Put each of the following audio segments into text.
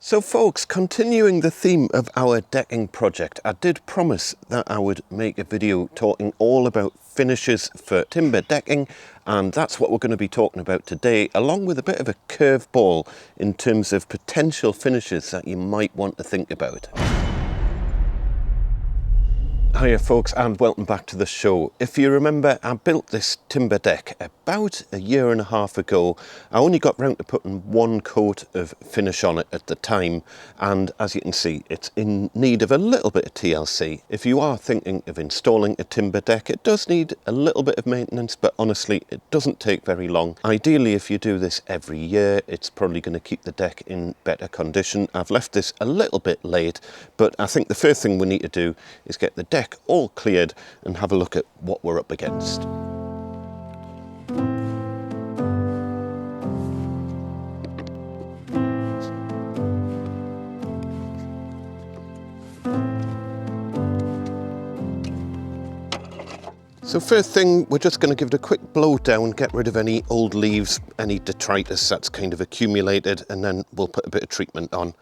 So folks, continuing the theme of our decking project, I did promise that I would make a video talking all about finishes for timber decking, and that's what we're going to be talking about today, along with a bit of a curveball in terms of potential finishes that you might want to think about. Hiya folks, and welcome back to the show. If you remember, I built this timber deck about a year and a half ago. I only got round to putting one coat of finish on it at the time, and as you can see, it's in need of a little bit of TLC. If you are thinking of installing a timber deck, it does need a little bit of maintenance, but honestly, it doesn't take very long. Ideally, if you do this every year, it's probably going to keep the deck in better condition. I've left this a little bit late, but I think the first thing we need to do is get the deck all cleared and have a look at what we're up against. So first thing, we're just going to give it a quick blow down, get rid of any old leaves, any detritus that's kind of accumulated, and then we'll put a bit of treatment on.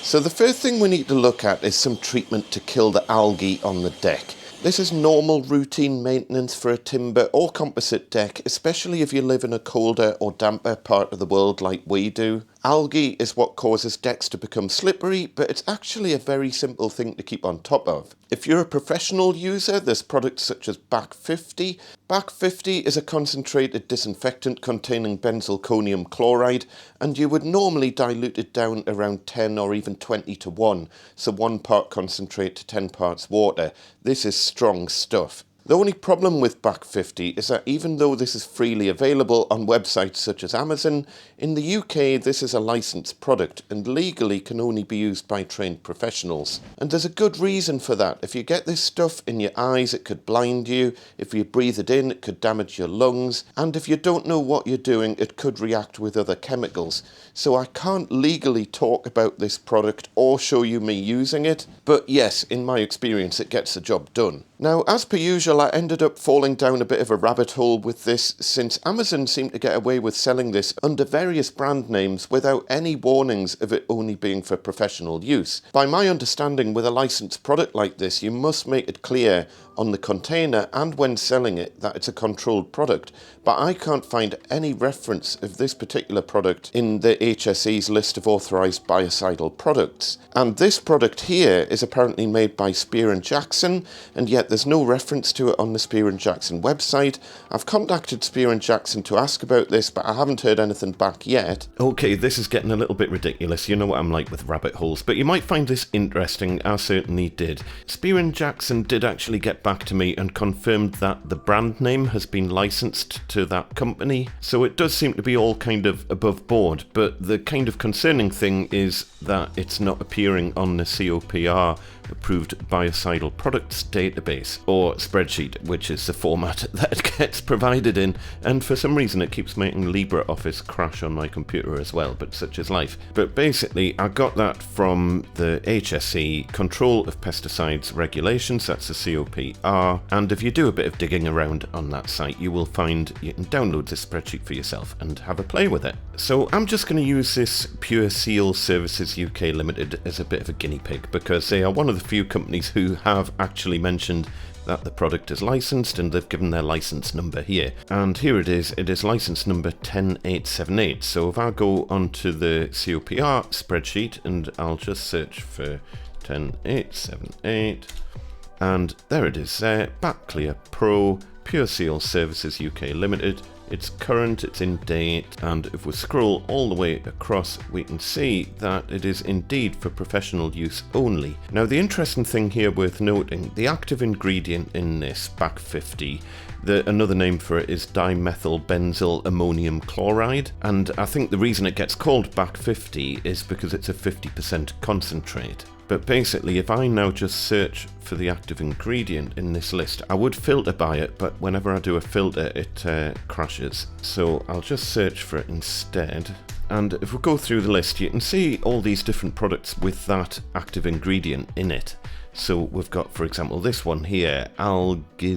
So the first thing we need to look at is some treatment to kill the algae on the deck. This is normal routine maintenance for a timber or composite deck, especially if you live in a colder or damper part of the world like we do. Algae is what causes decks to become slippery, but it's actually a very simple thing to keep on top of. If you're a professional user, there's products such as BAC 50. BAC 50 is a concentrated disinfectant containing benzalkonium chloride, and you would normally dilute it down around 10 or even 20 to 1, so 1 part concentrate to 10 parts water. This is strong stuff. The only problem with BAC 50 is that even though this is freely available on websites such as Amazon, in the UK this is a licensed product and legally can only be used by trained professionals. And there's a good reason for that. If you get this stuff in your eyes, it could blind you. If you breathe it in, it could damage your lungs. And if you don't know what you're doing, it could react with other chemicals. So I can't legally talk about this product or show you me using it. But yes, in my experience, it gets the job done. Now, as per usual, I ended up falling down a bit of a rabbit hole with this, since Amazon seemed to get away with selling this under various brand names without any warnings of it only being for professional use. By my understanding, with a licensed product like this, you must make it clear on the container and when selling it that it's a controlled product, but I can't find any reference of this particular product in the HSE's list of authorised biocidal products. And this product here is apparently made by Spear & Jackson, and yet there's no reference to it on the Spear & Jackson website. I've contacted Spear & Jackson to ask about this, but I haven't heard anything back yet. Okay, this is getting a little bit ridiculous. You know what I'm like with rabbit holes, but you might find this interesting. I certainly did. Spear & Jackson did actually get back to me and confirmed that the brand name has been licensed to that company, so it does seem to be all kind of above board, but the kind of concerning thing is that it's not appearing on the COPR approved biocidal products database or spreadsheet, which is the format that it gets provided in, and for some reason it keeps making LibreOffice crash on my computer as well, but such is life. But basically I got that from the HSE Control of Pesticides Regulations, that's the COPR, and if you do a bit of digging around on that site, you will find you can download this spreadsheet for yourself and have a play with it. So I'm just going to use this Pure Seal Services UK Limited as a bit of a guinea pig, because they are one of the few companies who have actually mentioned that the product is licensed, and they've given their license number here. And here it is license number 10878. So if I go onto the COPR spreadsheet and I'll just search for 10878, and there it is there, Backclear Pro, Pure Seal Services UK Limited. It's current, it's in date, and if we scroll all the way across, we can see that it is indeed for professional use only. Now, the interesting thing here worth noting, the active ingredient in this BAC 50, another name for it is dimethyl ammonium chloride, and I think the reason it gets called BAC 50 is because it's a 50% concentrate. But basically, if I now just search for the active ingredient in this list, I would filter by it, but whenever I do a filter, it crashes. So I'll just search for it instead. And if we go through the list, you can see all these different products with that active ingredient in it. So we've got, for example, this one here, Algae,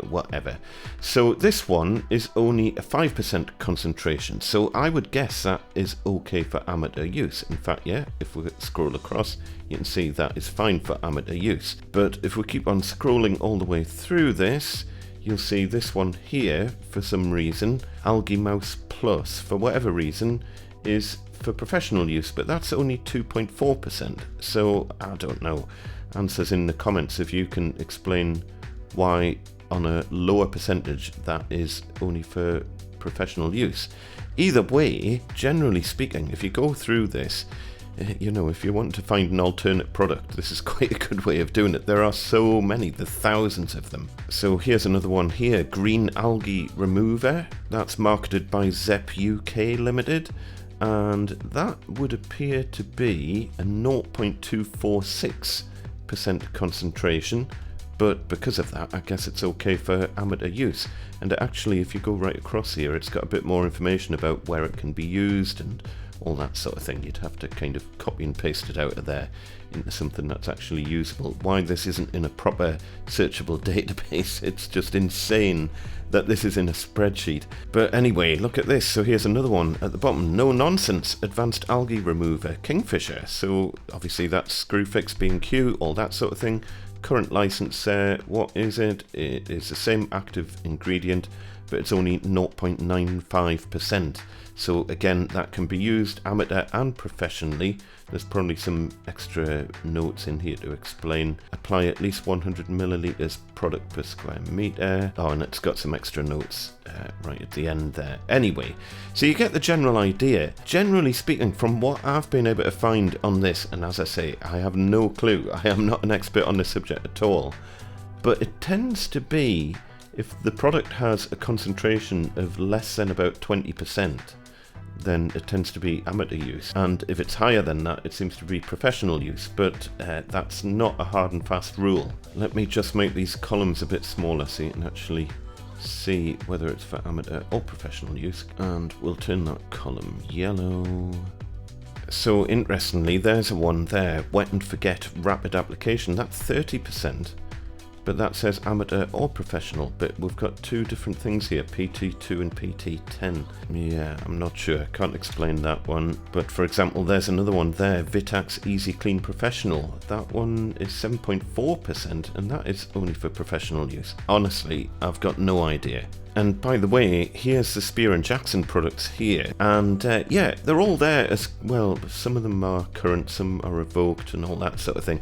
whatever. So this one is only a 5% concentration. So I would guess that is okay for amateur use. In fact, yeah, if we scroll across, you can see that is fine for amateur use. But if we keep on scrolling all the way through this, you'll see this one here, for some reason, Algae Mouse Plus, for whatever reason, is for professional use, but that's only 2.4%. So I don't know. Answers in the comments if you can explain why on a lower percentage that is only for professional use. Either way, generally speaking, if you go through this, you know, if you want to find an alternate product, this is quite a good way of doing it. There are so many, there's thousands of them. So here's another one here, Green Algae Remover. That's marketed by Zep UK Limited. And that would appear to be a 0.246% concentration, but because of that, I guess it's okay for amateur use. And actually, if you go right across here, it's got a bit more information about where it can be used and all that sort of thing. You'd have to kind of copy and paste it out of there into something that's actually usable. Why this isn't in a proper searchable database, it's just insane that this is in a spreadsheet. But anyway, look at this. So here's another one at the bottom, No Nonsense Advanced Algae Remover Kingfisher. So obviously that's Screwfix, B&Q, all that sort of thing. Current license there, what is it? It is the same active ingredient, but it's only 0.95%. So again, that can be used amateur and professionally. There's probably some extra notes in here to explain. Apply at least 100 milliliters product per square meter. Oh, and it's got some extra notes right at the end there. Anyway, so you get the general idea. Generally speaking, from what I've been able to find on this, and as I say, I have no clue. I am not an expert on this subject at all. But it tends to be, if the product has a concentration of less than about 20%, then it tends to be amateur use, and if it's higher than that, it seems to be professional use, but that's not a hard and fast rule. Let me just make these columns a bit smaller so you can actually see whether it's for amateur or professional use, and we'll turn that column yellow. So interestingly, there's a one there, Wet and Forget Rapid Application, that's 30%. But that says amateur or professional, but we've got two different things here, PT2 and PT10. Yeah, I'm not sure, can't explain that one. But for example, there's another one there, Vitax Easy Clean Professional. That one is 7.4%, and that is only for professional use. Honestly, I've got no idea. And by the way, here's the Spear & Jackson products here. And yeah, they're all there as well. Some of them are current, some are revoked and all that sort of thing.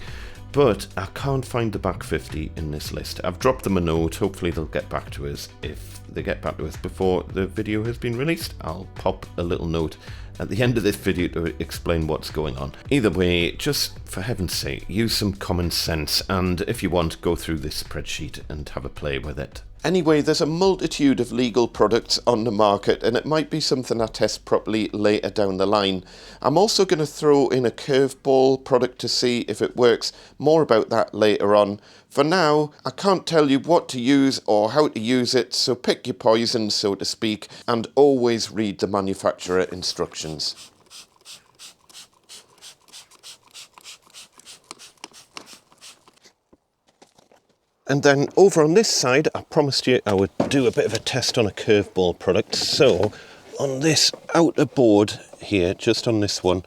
But I can't find the back 50 in this list. I've dropped them a note, hopefully they'll get back to us. If they get back to us before the video has been released, I'll pop a little note at the end of this video to explain what's going on. Either way, just for heaven's sake, use some common sense, and if you want, go through this spreadsheet and have a play with it. Anyway, there's a multitude of legal products on the market, and it might be something I test properly later down the line. I'm also going to throw in a curveball product to see if it works. More about that later on. For now, I can't tell you what to use or how to use it, so pick your poison, so to speak, and always read the manufacturer instructions. And then over on this side, I promised you I would do a bit of a test on a curveball product. So on this outer board here, just on this one,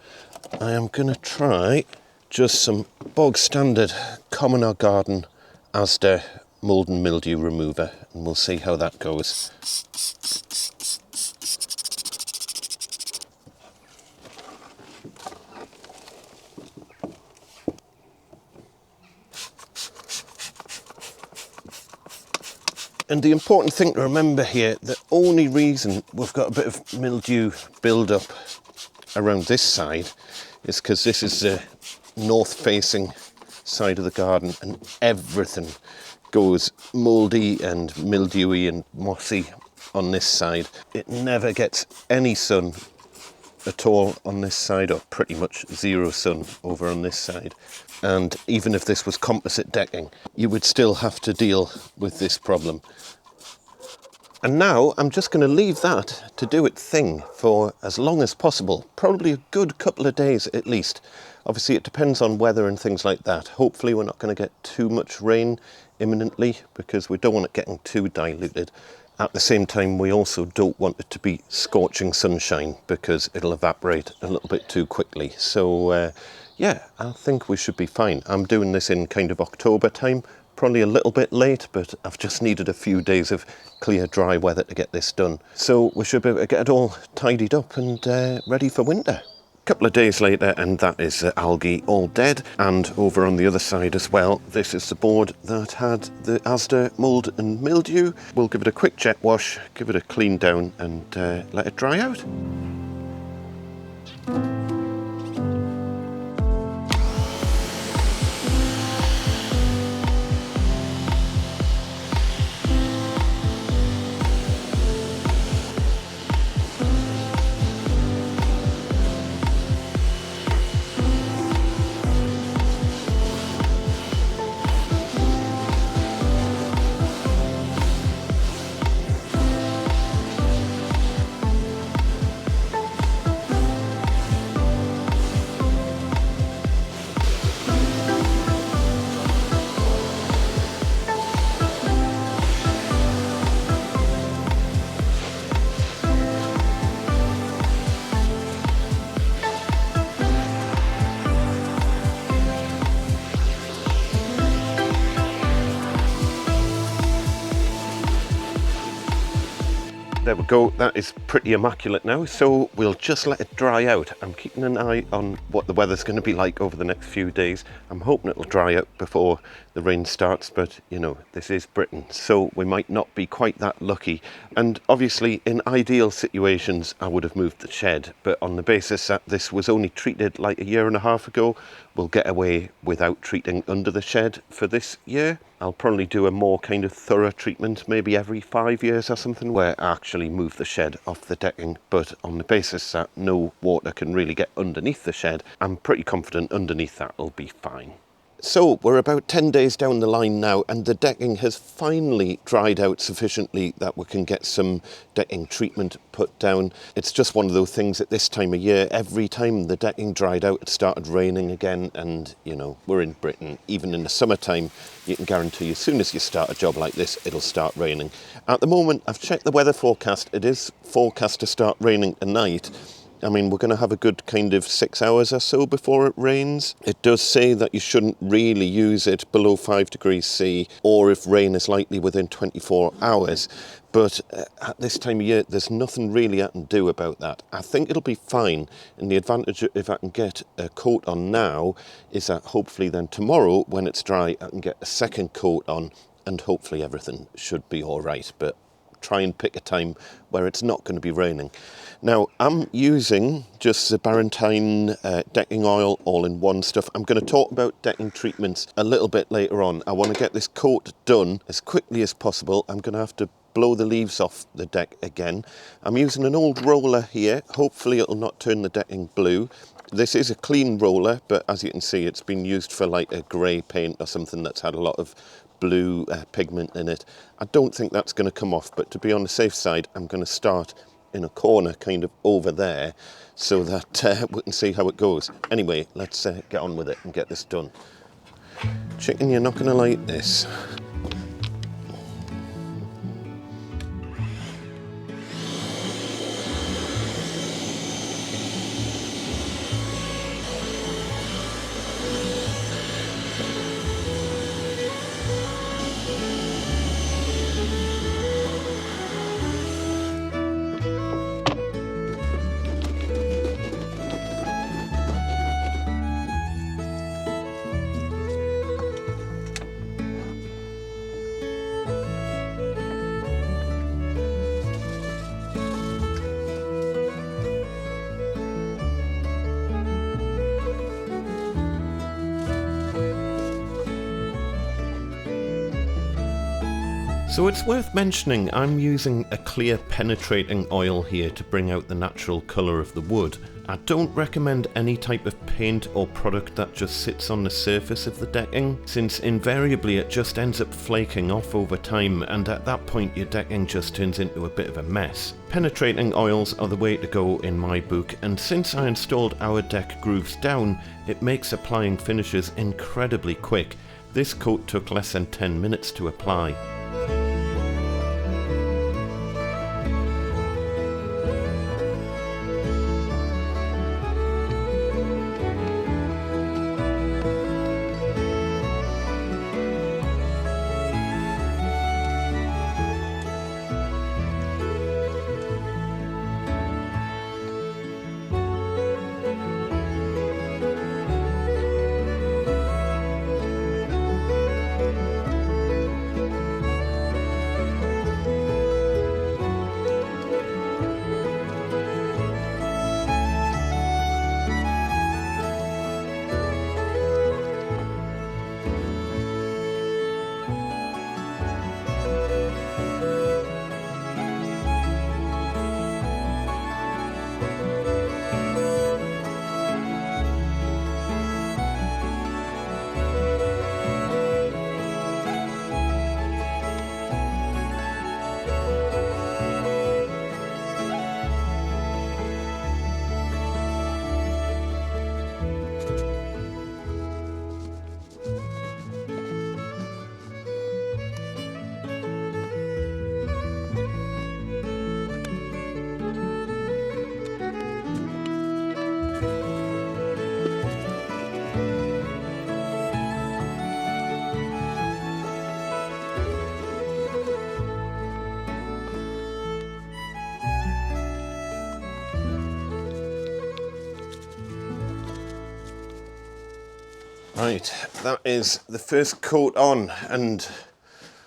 I am going to try just some bog standard Common or Garden Asda mould and mildew remover, and we'll see how that goes. And the important thing to remember here, the only reason we've got a bit of mildew build-up around this side is because this is the north-facing side of the garden, and everything goes mouldy and mildewy and mossy on this side. It never gets any sun at all on this side, or pretty much zero sun over on this side. And even if this was composite decking, you would still have to deal with this problem. And now I'm just going to leave that to do its thing for as long as possible. Probably a good couple of days at least. Obviously it depends on weather and things like that. Hopefully we're not going to get too much rain imminently because we don't want it getting too diluted. At the same time, we also don't want it to be scorching sunshine because it'll evaporate a little bit too quickly. So yeah, I think we should be fine. I'm doing this in kind of October time, probably a little bit late, but I've just needed a few days of clear, dry weather to get this done. So we should be able to get it all tidied up and ready for winter. Couple of days later, and that is the algae all dead. And over on the other side as well, this is the board that had the Asda mould and mildew. We'll give it a quick jet wash, give it a clean down and let it dry out. There we go, that is pretty immaculate now, so we'll just let it dry out. I'm keeping an eye on what the weather's going to be like over the next few days. I'm hoping it'll dry out before the rain starts, but you know, this is Britain, so we might not be quite that lucky. And obviously, in ideal situations, I would have moved the shed, but on the basis that this was only treated like a year and a half ago, we'll get away without treating under the shed for this year. I'll probably do a more kind of thorough treatment, maybe every 5 years or something, where I actually move the shed off the decking. But on the basis that no water can really get underneath the shed, I'm pretty confident underneath that will be fine. So we're about 10 days down the line now, and the decking has finally dried out sufficiently that we can get some decking treatment put down. It's just one of those things at this time of year. Every time the decking dried out, it started raining again, and you know, we're in Britain. Even in the summertime, you can guarantee as soon as you start a job like this, it'll start raining. At the moment, I've checked the weather forecast. It is forecast to start raining tonight. I mean, we're going to have a good kind of 6 hours or so before it rains. It does say that you shouldn't really use it below 5 degrees C or if rain is likely within 24 hours. But at this time of year, there's nothing really I can do about that. I think it'll be fine. And the advantage, if I can get a coat on now, is that hopefully then tomorrow, when it's dry, I can get a second coat on and hopefully everything should be all right. But try and pick a time where it's not going to be raining. Now, I'm using just the Barrettine decking oil all-in-one stuff. I'm going to talk about decking treatments a little bit later on. I want to get this coat done as quickly as possible. I'm going to have to blow the leaves off the deck again. I'm using an old roller here. Hopefully it'll not turn the decking blue. This is a clean roller, but as you can see, it's been used for like a grey paint or something that's had a lot of blue pigment in it. I don't think that's going to come off, but to be on the safe side, I'm going to start in a corner kind of over there so that we can see how it goes. Anyway, let's get on with it and get this done. Chicken, you're not going to like this. So it's worth mentioning I'm using a clear penetrating oil here to bring out the natural colour of the wood. I don't recommend any type of paint or product that just sits on the surface of the decking, since invariably it just ends up flaking off over time, and at that point your decking just turns into a bit of a mess. Penetrating oils are the way to go in my book, and since I installed our deck grooves down, it makes applying finishes incredibly quick. This coat took less than 10 minutes to apply. Right, that is the first coat on, and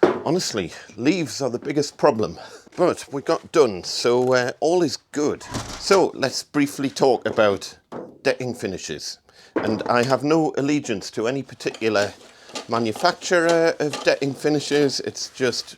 honestly, leaves are the biggest problem. But we got done, so all is good. So let's briefly talk about decking finishes. And I have no allegiance to any particular manufacturer of decking finishes. It's just,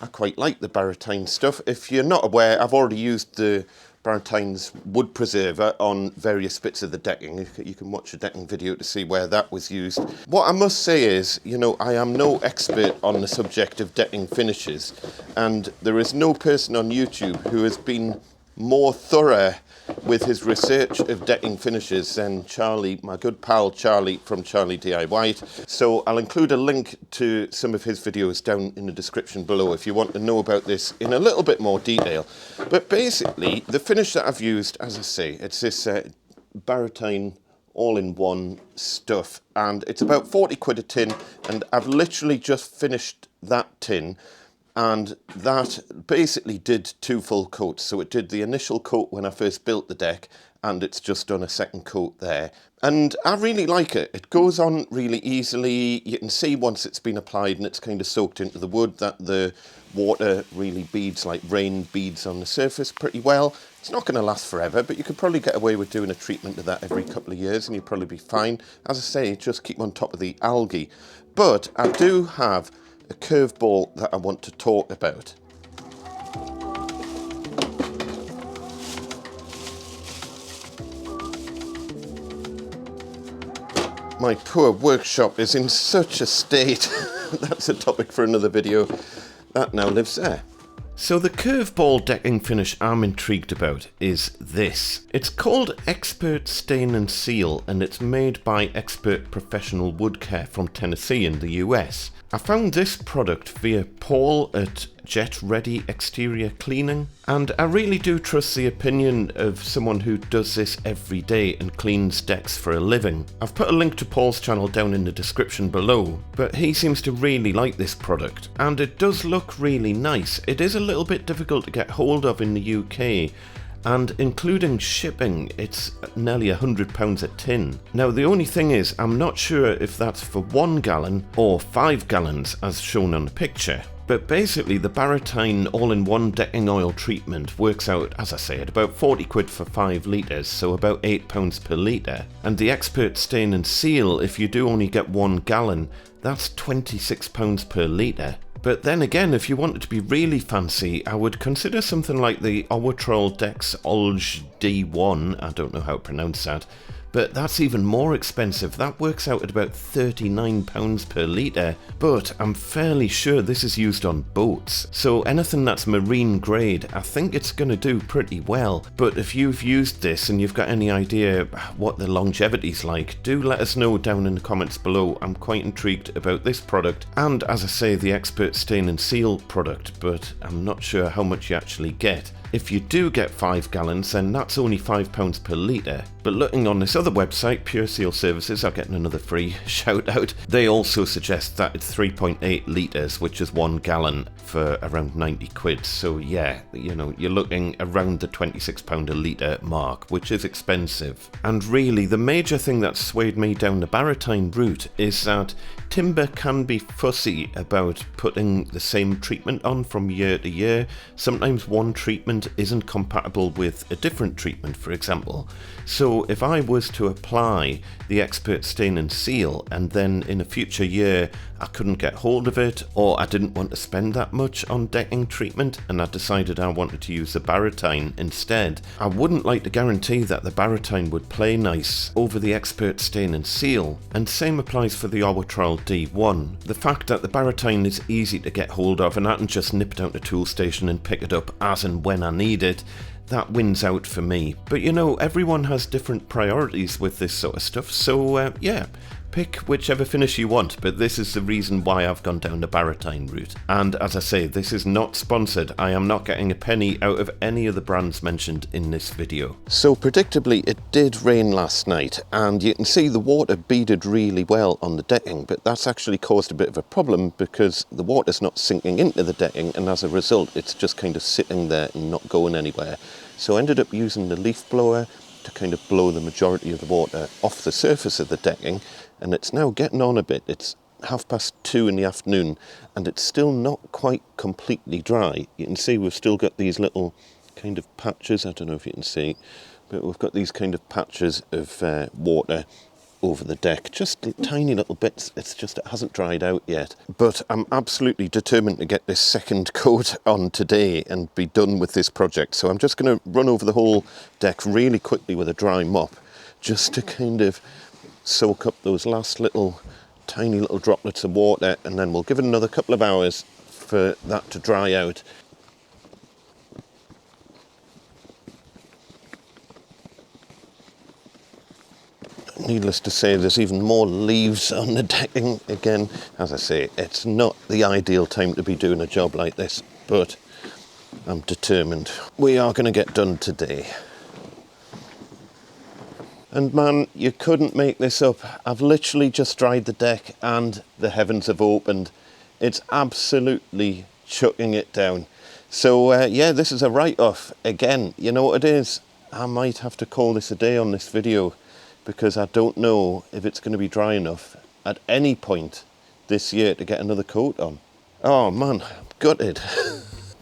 I quite like the Barrettine stuff. If you're not aware, I've already used the Barrettine's wood preserver on various bits of the decking. You can watch a decking video to see where that was used. What I must say is, you know, I am no expert on the subject of decking finishes, and there is no person on YouTube who has been more thorough with his research of decking finishes than Charlie, my good pal Charlie from Charlie DIY. So I'll include a link to some of his videos down in the description below if you want to know about this in a little bit more detail. But basically, the finish that I've used, as I say, it's this Barrettine all-in-one stuff, and it's about 40 quid a tin, and I've literally just finished that tin. And that basically did 2 full coats. So it did the initial coat when I first built the deck, and it's just done a second coat there. And I really like it. It goes on really easily. You can see once it's been applied and it's kind of soaked into the wood that the water really beads, like rain beads on the surface pretty well. It's not going to last forever, but you could probably get away with doing a treatment of that every couple of years and you'd probably be fine. As I say, just keep on top of the algae. But I do have a curveball that I want to talk about. My poor workshop is in such a state. That's a topic for another video. That now lives there. So the curveball decking finish I'm intrigued about is this. It's called Expert Stain and Seal, and it's made by Expert Professional Wood Care from Tennessee in the US. I found this product via Paul at JetReady Exterior Cleaning, and I really do trust the opinion of someone who does this every day and cleans decks for a living. I've put a link to Paul's channel down in the description below, but he seems to really like this product, and it does look really nice. It is a little bit difficult to get hold of in the UK, and including shipping, it's nearly £100 a tin. Now the only thing is, I'm not sure if that's for 1 gallon or 5 gallons as shown on the picture. But basically the Barrettine all-in-one decking oil treatment works out, as I say, at about 40 quid for 5 litres, so about £8 per litre. And the Expert Stain and Seal, if you do only get 1 gallon, that's £26 per litre. But then again, if you wanted to be really fancy, I would consider something like the Owatrol Dex Algae D1, I don't know how to pronounce that, but that's even more expensive. That works out at about £39 per litre, but I'm fairly sure this is used on boats, so anything that's marine grade, I think it's going to do pretty well. But if you've used this and you've got any idea what the longevity's like, do let us know down in the comments below. I'm quite intrigued about this product, and as I say, the Expert Stain and Seal product, but I'm not sure how much you actually get. If you do get 5 gallons, then that's only £5 per litre. But looking on this other website, Pure Seal Services, are getting another free shout out. They also suggest that it's 3.8 litres, which is 1 gallon, for around 90 quid. So yeah, you know, you're looking around the £26 a litre mark, which is expensive. And really, the major thing that swayed me down the Barrettine route is that timber can be fussy about putting the same treatment on from year to year. Sometimes one treatment isn't compatible with a different treatment, for example. So if I was to apply the Expert Stain and Seal and then in a future year I couldn't get hold of it, or I didn't want to spend that much on decking treatment and I decided I wanted to use the Barrettine instead, I wouldn't like to guarantee that the Barrettine would play nice over the Expert Stain and Seal. And same applies for the Owatrol D1. The fact that the Barrettine is easy to get hold of and I can just nip down to tool station and pick it up as and when I need it, that wins out for me. But you know, everyone has different priorities with this sort of stuff, so yeah, pick whichever finish you want, but this is the reason why I've gone down the Barrettine route. And as I say, this is not sponsored. I am not getting a penny out of any of the brands mentioned in this video. So predictably, it did rain last night, and you can see the water beaded really well on the decking, but that's actually caused a bit of a problem because the water's not sinking into the decking, and as a result, it's just kind of sitting there and not going anywhere. So I ended up using the leaf blower to kind of blow the majority of the water off the surface of the decking, and it's now getting on a bit. It's 2:30 in the afternoon and it's still not quite completely dry. You can see we've still got these little kind of patches, I don't know if you can see, but we've got these kind of patches of water over the deck, just tiny little bits. It's just it hasn't dried out yet, but I'm absolutely determined to get this second coat on today and be done with this project. So I'm just going to run over the whole deck really quickly with a dry mop just to kind of soak up those last little tiny little droplets of water, and then we'll give it another couple of hours for that to dry out. Needless to say, there's even more leaves on the decking again. As I say, it's not the ideal time to be doing a job like this, but I'm determined. We are going to get done today. And man, you couldn't make this up. I've literally just dried the deck and the heavens have opened. It's absolutely chucking it down. So yeah, this is a write-off. Again, you know what it is? I might have to call this a day on this video, because I don't know if it's going to be dry enough at any point this year to get another coat on. Oh man, I'm gutted.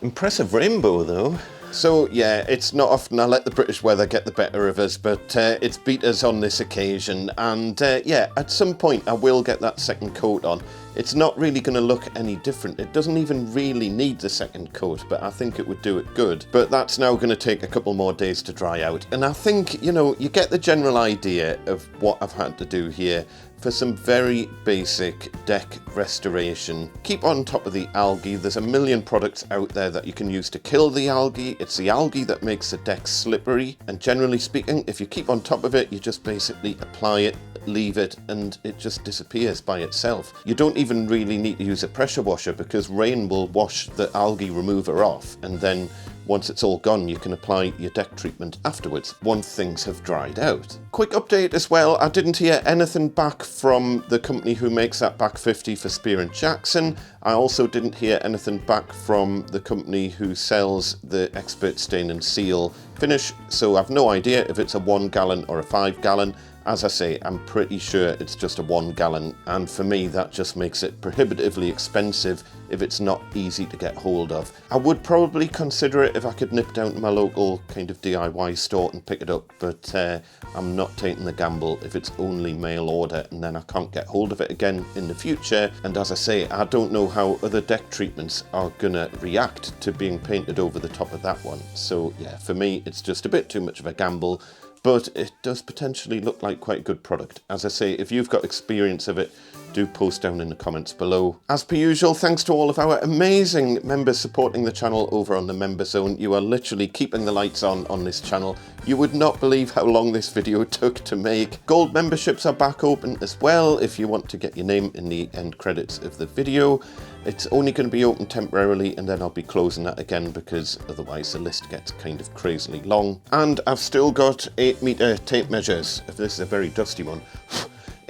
Impressive rainbow though. So yeah, it's not often I let the British weather get the better of us, but it's beat us on this occasion. And yeah, at some point I will get that second coat on. It's not really going to look any different. It doesn't even really need the second coat, but I think it would do it good. But that's now going to take a couple more days to dry out. And I think, you know, you get the general idea of what I've had to do here for some very basic deck restoration. Keep on top of the algae. There's a million products out there that you can use to kill the algae. It's the algae that makes the deck slippery. And generally speaking, if you keep on top of it, you just basically apply it, leave it, and it just disappears by itself. You don't even really need to use a pressure washer, because rain will wash the algae remover off, and then once it's all gone, you can apply your deck treatment afterwards once things have dried out. Quick update as well, I didn't hear anything back from the company who makes that back 50 for Spear & Jackson. I also didn't hear anything back from the company who sells the Expert Stain and Seal finish, so I've no idea if it's a 1 gallon or a 5 gallon. As I say, I'm pretty sure it's just a 1 gallon, and for me that just makes it prohibitively expensive if it's not easy to get hold of. I would probably consider it if I could nip down to my local kind of DIY store and pick it up, but I'm not taking the gamble if it's only mail order and then I can't get hold of it again in the future. And as I say, I don't know how other deck treatments are gonna react to being painted over the top of that one. So yeah, for me it's just a bit too much of a gamble, but it does potentially look like quite a good product. As I say, if you've got experience of it, do post down in the comments below. As per usual, thanks to all of our amazing members supporting the channel over on the member zone. You are literally keeping the lights on this channel. You would not believe how long this video took to make. Gold memberships are back open as well if you want to get your name in the end credits of the video. It's only going to be open temporarily and then I'll be closing that again because otherwise the list gets kind of crazily long. And I've still got 8-meter tape measures. This is a very dusty one.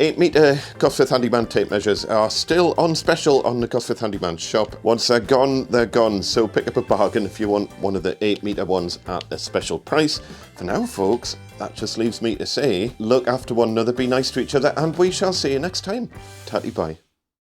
8-meter Gosforth Handyman tape measures are still on special on the Gosforth Handyman shop. Once they're gone, they're gone. So pick up a bargain if you want one of the 8-meter ones at a special price. For now, folks, that just leaves me to say, look after one another, be nice to each other, and we shall see you next time. Tatty bye.